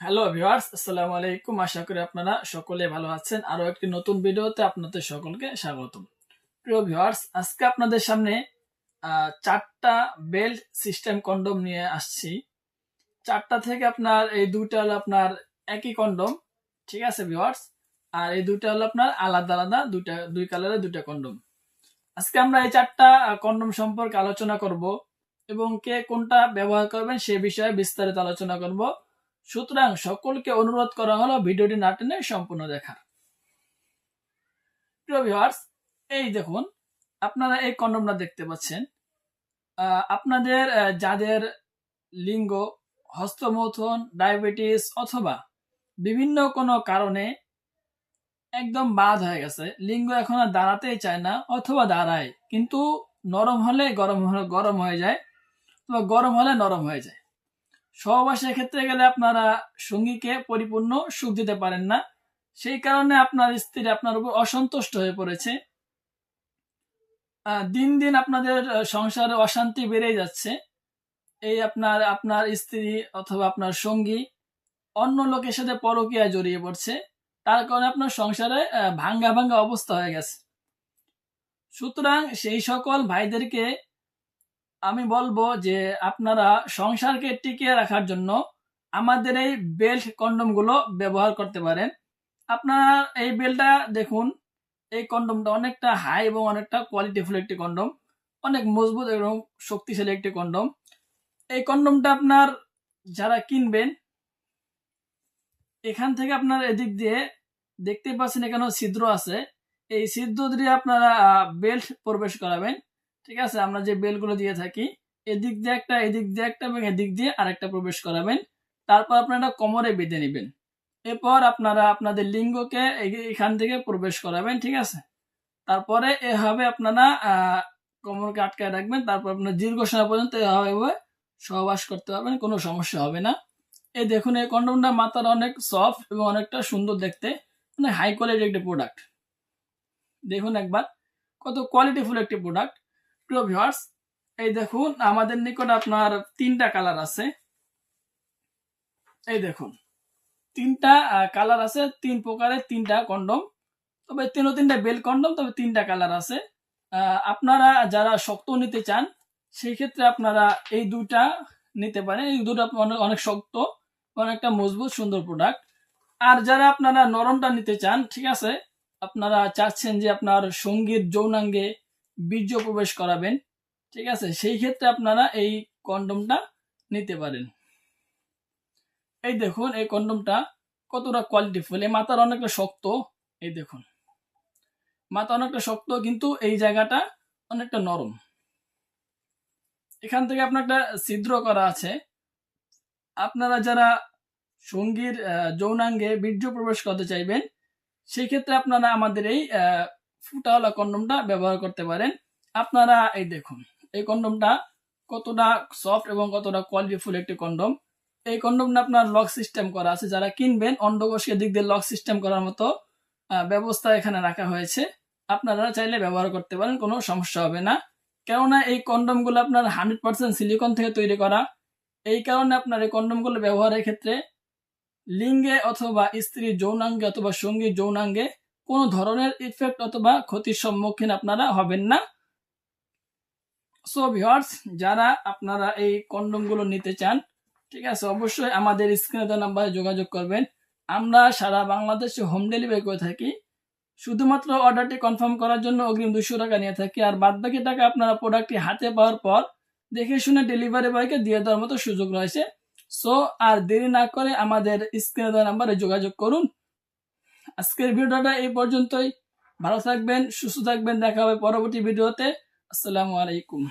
Hello viewers, আসসালামু আলাইকুম। আশা করি আপনারা সকলে ভালো আছেন। আরো একটি নতুন ভিডিওতে আপনাদের সকলকে স্বাগতম। প্রিয় ভিউয়ার্স, আজকে আপনাদের সামনে চারটা বেল্ট সিস্টেম কন্ডম নিয়ে আসছি। চারটা থেকে আপনার এই দুইটা হলো আপনার একই কন্ডম, ঠিক আছে ভিউয়ার্স, আর এই দুইটা হলো আপনার আলাদা আলাদা দুই কালারের দুইটা কন্ডম। আজকে আমরা এই চারটা কন্ডম সম্পর্কে আলোচনা করব এবং কে কোনটা ব্যবহার করবেন সে বিষয়ে বিস্তারিত আলোচনা করব। সুতরাং সকলকে অনুরোধ করা হলো ভিডিওটি না টেনে সম্পূর্ণ দেখার। প্রিয় ভিউয়ার্স, এই দেখুন, আপনারা এই কন্ডমটা দেখতে পাচ্ছেন। আপনাদের যাদের লিঙ্গ হস্তমৈথুন, ডায়াবেটিস অথবা বিভিন্ন কোনো কারণে একদম বাদ হয়ে গেছে, লিঙ্গ এখন আর দাঁড়াতেই চায় না অথবা দাঁড়ায় কিন্তু নরম হলে গরম হয়ে যায় অথবা গরম হলে নরম হয়ে যায়, সহবাসের ক্ষেত্রে গেলে আপনারা সঙ্গীকে পরিপূর্ণ সুখ দিতে পারেন না, সেই কারণে আপনার স্ত্রী আপনার উপর অসন্তুষ্ট হয়ে পড়েছে। দিন দিন আপনাদের সংসারে অশান্তি বেড়ে যাচ্ছে। এই আপনার স্ত্রী অথবা আপনার সঙ্গী অন্য লোকের সাথে পরকীয়ায় জড়িয়ে পড়ছে, তার কারণে আপনার সংসারে ভাঙ্গা ভাঙ্গা অবস্থা হয়ে গেছে। সুতরাং সেই সকল ভাইদেরকে আমি বলবো যে আপনারা সংসারকে টিকিয়ে রাখার জন্য আমাদের এই বেল্ট কন্ডম গুলো ব্যবহার করতে পারেন। আপনারা এই বেল্টটা দেখুন, এই কন্ডমটা অনেকটা হাই এবং অনেকটা কোয়ালিটিফুল একটি কন্ডম, অনেক মজবুত এবং শক্তিশালী একটি কন্ডম। এই কন্ডমটা আপনার যারা কিনবেন, এখান থেকে আপনার এদিক দিয়ে দেখতে পাচ্ছেন এখানে ছিদ্র আছে, এই ছিদ্র দিয়ে আপনারা বেল্ট প্রবেশ করাবেন। ঠিক আছে, আমরা যে বেল্টগুলো দিয়ে থাকি এদিক দিয়ে একটা, এদিক দিয়ে একটা এবং এদিক দিয়ে আরেকটা প্রবেশ করাবেন। তারপর আপনারা কোমরে বেঁধে নেবেন। এরপর আপনারা আপনাদের লিঙ্গকে এখান থেকে প্রবেশ করাবেন। ঠিক আছে, তারপরে এভাবে আপনারা কোমরকে আটকায় রাখবেন। তারপর আপনার দীর্ঘ সময় পর্যন্ত এভাবে সহবাস করতে পারবেন, কোনো সমস্যা হবে না। এই দেখুন, এই কন্ডমটা মাথার অনেক সফট এবং অনেকটা সুন্দর দেখতে, মানে হাই কোয়ালিটি একটি প্রোডাক্ট। দেখুন একবার কত কোয়ালিটিফুল একটি প্রোডাক্ট। প্রিয় ভিউয়ার্স, এই দেখুন আমাদের নিকট আপনার তিনটা কালার আছে। এই দেখুন তিনটা কালার আছে, তিন প্রকারের তিনটা কন্ডম, তবে তিনটা বেল কন্ডম, তবে তিনটা কালার আছে। আপনারা যারা শক্ত নিতে চান সেই ক্ষেত্রে আপনারা এই দুটা নিতে পারেন। এই দুটো অনেক শক্ত, অনেকটা মজবুত সুন্দর প্রোডাক্ট। আর যারা আপনারা নরমটা নিতে চান, ঠিক আছে, আপনারা চাচ্ছেন যে আপনার সঙ্গীর যৌনাঙ্গে বীর্য প্রবেশ করাবেন, ঠিক আছে, সেই ক্ষেত্রে আপনারা এই কন্ডমটা নিতে পারেন। এই দেখুন এই কন্ডমটা কতটা কোয়ালিটিফুল, এই মাথার অনেকটা শক্ত। এই দেখুন মাথা অনেকটা শক্ত কিন্তু এই জায়গাটা অনেকটা নরম। এখান থেকে আপনার একটা ছিদ্র করা আছে। আপনারা যারা সঙ্গীর যৌনাঙ্গে বীর্য প্রবেশ করতে চাইবেন সেই ক্ষেত্রে আপনারা আমাদের এই ফুটাওয়ালা কন্ডমটা ব্যবহার করতে পারেন। আপনারা এই দেখুন এই কন্ডমটা কতটা সফট এবং কতটা কোয়ালিটিফুল একটি কন্ডম। এই কন্ডমটা আপনার লক সিস্টেম করা আছে, যারা কিনবেন অন্ডকোষকে দিক দিয়ে লক সিস্টেম করার মতো ব্যবস্থা এখানে রাখা হয়েছে। আপনারা চাইলে ব্যবহার করতে পারেন, কোনো সমস্যা হবে না। কেননা এই কন্ডমগুলো আপনার 100% সিলিকন থেকে তৈরি করা, এই কারণে আপনার এই কন্ডমগুলো ব্যবহারের ক্ষেত্রে লিঙ্গে অথবা স্ত্রীর যৌনাঙ্গে অথবা সঙ্গীর যৌনাঙ্গে কোনো ধরনের ইফেক্ট অথবা ক্ষতির সম্মুখীন আপনারা হবেন না। সো ভিউয়ার্স, যারা আপনারা এই কন্ডমগুলো নিতে চান, ঠিক আছে, অবশ্যই আমাদের স্ক্রিনে দেওয়া নাম্বারে যোগাযোগ করবেন। আমরা সারা বাংলাদেশে হোম ডেলিভারি করে থাকি। শুধুমাত্র অর্ডারটি কনফার্ম করার জন্য অগ্রিম 200 টাকা নিয়ে থাকি, আর বাদবাকি টাকা আপনারা প্রোডাক্টটি হাতে পাওয়ার পর দেখে শুনে ডেলিভারি বয়কে দিয়ে দেওয়ার মতো সুযোগ রয়েছে। সো আর দেরি না করে আমাদের স্ক্রিনে দেওয়া নাম্বারে যোগাযোগ করুন। আজকের ভিডিওটা এই পর্যন্তই। ভালো থাকবেন, সুস্থ থাকবেন, দেখা হবে পরবর্তী ভিডিওতে। আসসালামু আলাইকুম।